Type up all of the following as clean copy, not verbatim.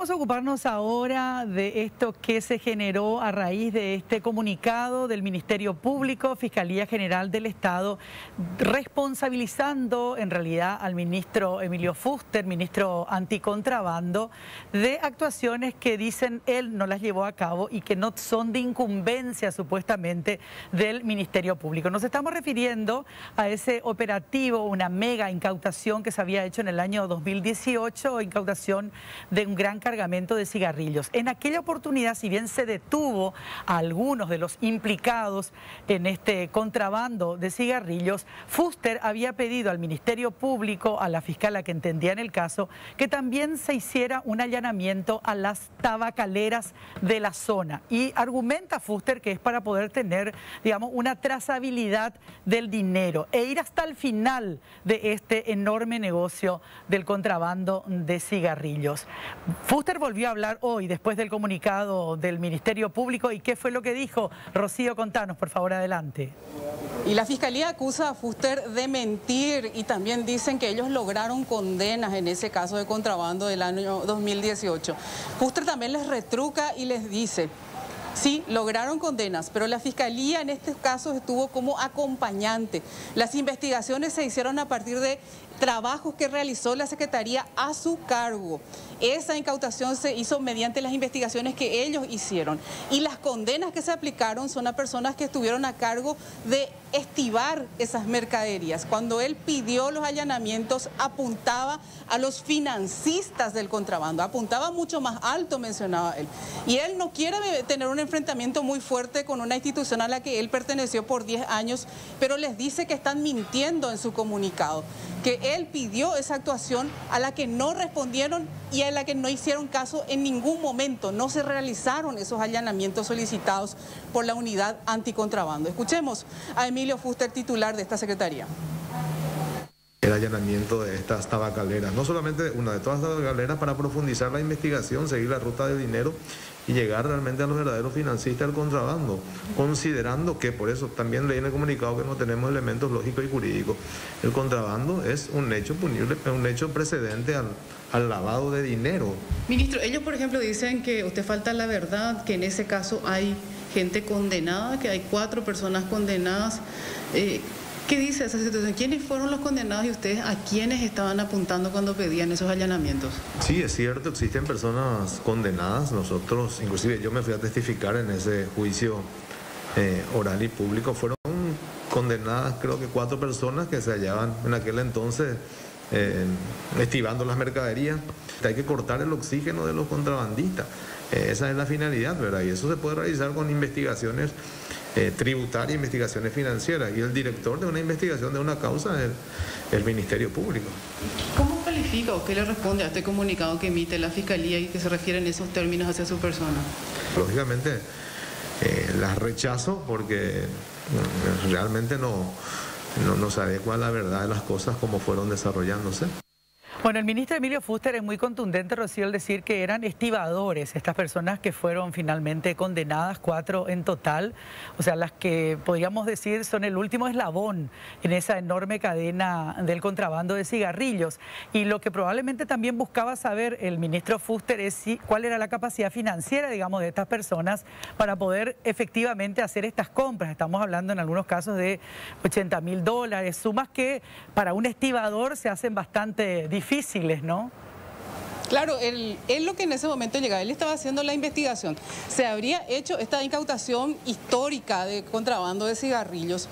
Vamos a ocuparnos ahora de esto que se generó a raíz de este comunicado del Ministerio Público, Fiscalía General del Estado, responsabilizando en realidad al ministro Emilio Fuster, ministro anticontrabando, de actuaciones que dicen él no las llevó a cabo y que no son de incumbencia supuestamente del Ministerio Público. Nos estamos refiriendo a ese operativo, una mega incautación que se había hecho en el año 2018, incautación de un gran cargamento de cigarrillos. En aquella oportunidad, si bien se detuvo a algunos de los implicados en este contrabando de cigarrillos, Fuster había pedido al Ministerio Público, a la fiscala que entendía en el caso, que también se hiciera un allanamiento a las tabacaleras de la zona. Y argumenta Fuster que es para poder tener, digamos, una trazabilidad del dinero e ir hasta el final de este enorme negocio del contrabando de cigarrillos. Fuster volvió a hablar hoy después del comunicado del Ministerio Público. ¿Y qué fue lo que dijo? Rocío, contanos, por favor, adelante. Y la Fiscalía acusa a Fuster de mentir y también dicen que ellos lograron condenas en ese caso de contrabando del año 2018. Fuster también les retruca y les dice: sí, lograron condenas, pero la Fiscalía en este caso estuvo como acompañante. Las investigaciones se hicieron a partir de trabajos que realizó la Secretaría a su cargo. Esa incautación se hizo mediante las investigaciones que ellos hicieron. Y las condenas que se aplicaron son a personas que estuvieron a cargo de estivar esas mercaderías. Cuando él pidió los allanamientos, apuntaba a los financistas del contrabando, apuntaba mucho más alto, mencionaba él. Y él no quiere tener un enfrentamiento muy fuerte con una institución a la que él perteneció por 10 años, pero les dice que están mintiendo en su comunicado, que él pidió esa actuación a la que no respondieron y a la que no hicieron caso en ningún momento. No se realizaron esos allanamientos solicitados por la unidad anticontrabando. Escuchemos a Emilio Fuster, titular de esta secretaría. El allanamiento de estas tabacaleras, no solamente una de todas las tabacaleras, para profundizar la investigación, seguir la ruta de dinero y llegar realmente a los verdaderos financistas del contrabando, considerando que, por eso también leí en el comunicado que no tenemos elementos lógicos y jurídicos. El contrabando es un hecho punible, es un hecho precedente al lavado de dinero. Ministro, ellos por ejemplo dicen que usted falta la verdad, que en ese caso hay gente condenada, que hay 4 personas condenadas. ¿Qué dice esa situación? ¿Quiénes fueron los condenados y ustedes a quiénes estaban apuntando cuando pedían esos allanamientos? Sí, es cierto, existen personas condenadas. Nosotros, inclusive yo me fui a testificar en ese juicio oral y público. Fueron condenadas creo que 4 personas que se hallaban en aquel entonces estivando las mercaderías. Hay que cortar el oxígeno de los contrabandistas. Esa es la finalidad, ¿verdad? Y eso se puede realizar con investigaciones tributarias, investigaciones financieras. Y el director de una investigación de una causa es el Ministerio Público. ¿Cómo califica o qué le responde a este comunicado que emite la Fiscalía y que se refiere en esos términos hacia su persona? Lógicamente las rechazo porque realmente no se adecua a la verdad de las cosas como fueron desarrollándose. Bueno, el ministro Emilio Fuster es muy contundente, Rocío, al decir que eran estibadores estas personas que fueron finalmente condenadas, 4 en total, o sea, las que podríamos decir son el último eslabón en esa enorme cadena del contrabando de cigarrillos. Y lo que probablemente también buscaba saber el ministro Fuster es cuál era la capacidad financiera, digamos, de estas personas para poder efectivamente hacer estas compras. Estamos hablando en algunos casos de $80.000, sumas que para un estibador se hacen bastante difíciles, ¿no? Claro, él lo que en ese momento llegaba, él estaba haciendo la investigación. Se habría hecho esta incautación histórica de contrabando de cigarrillos.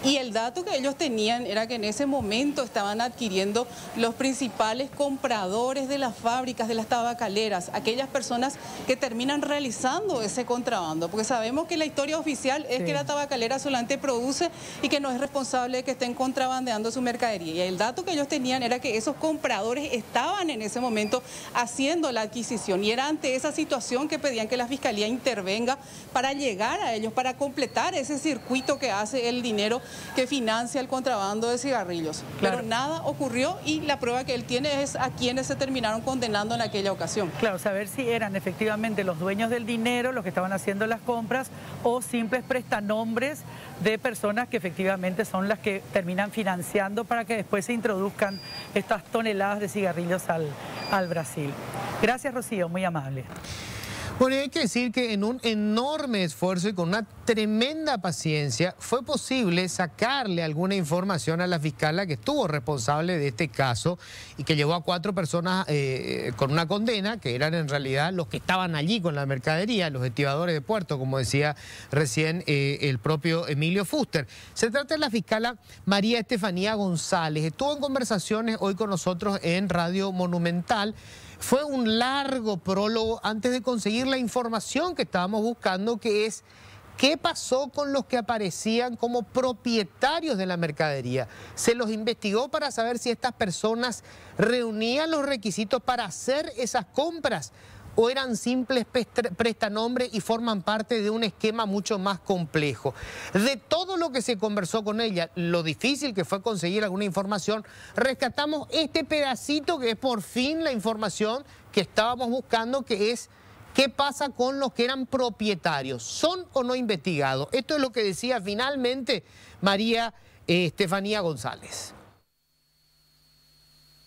Y el dato que ellos tenían era que en ese momento estaban adquiriendo los principales compradores de las fábricas, de las tabacaleras, aquellas personas que terminan realizando ese contrabando, porque sabemos que la historia oficial es que la tabacalera solamente produce y que no es responsable de que estén contrabandeando su mercadería. Y el dato que ellos tenían era que esos compradores estaban en ese momento haciendo la adquisición y era ante esa situación que pedían que la Fiscalía intervenga para llegar a ellos, para completar ese circuito que hace el dinero que financia el contrabando de cigarrillos. Claro. Pero nada ocurrió y la prueba que él tiene es a quienes se terminaron condenando en aquella ocasión. Claro, saber si eran efectivamente los dueños del dinero los que estaban haciendo las compras o simples prestanombres de personas que efectivamente son las que terminan financiando para que después se introduzcan estas toneladas de cigarrillos al Brasil. Gracias, Rocío, muy amable. Bueno, hay que decir que en un enorme esfuerzo y con una tremenda paciencia fue posible sacarle alguna información a la fiscala que estuvo responsable de este caso y que llevó a 4 personas con una condena, que eran en realidad los que estaban allí con la mercadería, los estibadores de puerto, como decía recién el propio Emilio Fuster. Se trata de la fiscala María Estefanía González. Estuvo en conversaciones hoy con nosotros en Radio Monumental. Fue un largo prólogo antes de conseguir la información que estábamos buscando, que es qué pasó con los que aparecían como propietarios de la mercadería. Se los investigó para saber si estas personas reunían los requisitos para hacer esas compras o eran simples prestanombres y forman parte de un esquema mucho más complejo. De todo lo que se conversó con ella, lo difícil que fue conseguir alguna información, rescatamos este pedacito que es por fin la información que estábamos buscando, que es qué pasa con los que eran propietarios. ¿Son o no investigados? Esto es lo que decía finalmente María Estefanía González.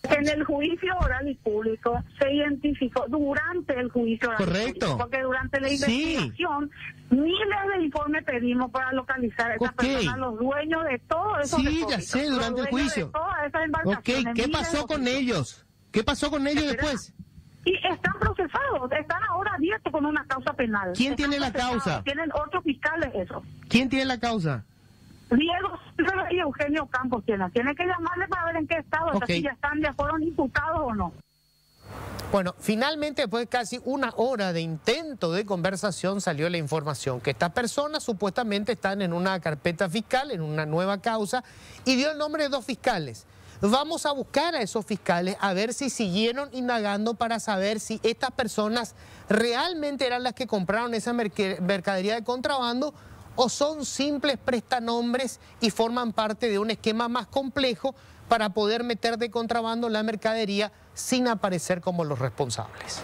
En el juicio oral y público se identificó durante el juicio oral. Correcto. Y público, porque durante la investigación miles de informes pedimos para localizar a esas personas, los dueños de todo eso. Sí, ya sé, durante el juicio. De todas esas embarcaciones. Ok, ¿qué pasó con ellos? ¿Qué pasó con ellos después? Y están procesados, están ahora abiertos con una causa penal. ¿Quién tiene la causa? Tienen 8 fiscales eso. ¿Quién tiene la causa? Diego Silva y Eugenio Campos tiene que llamarle para ver en qué estado, si ya están, ya fueron imputados o no. Bueno, finalmente después de casi una hora de intento de conversación salió la información que estas personas supuestamente están en una carpeta fiscal, en una nueva causa, y dio el nombre de 2 fiscales. Vamos a buscar a esos fiscales a ver si siguieron indagando para saber si estas personas realmente eran las que compraron esa mercadería de contrabando o son simples prestanombres y forman parte de un esquema más complejo para poder meter de contrabando la mercadería sin aparecer como los responsables.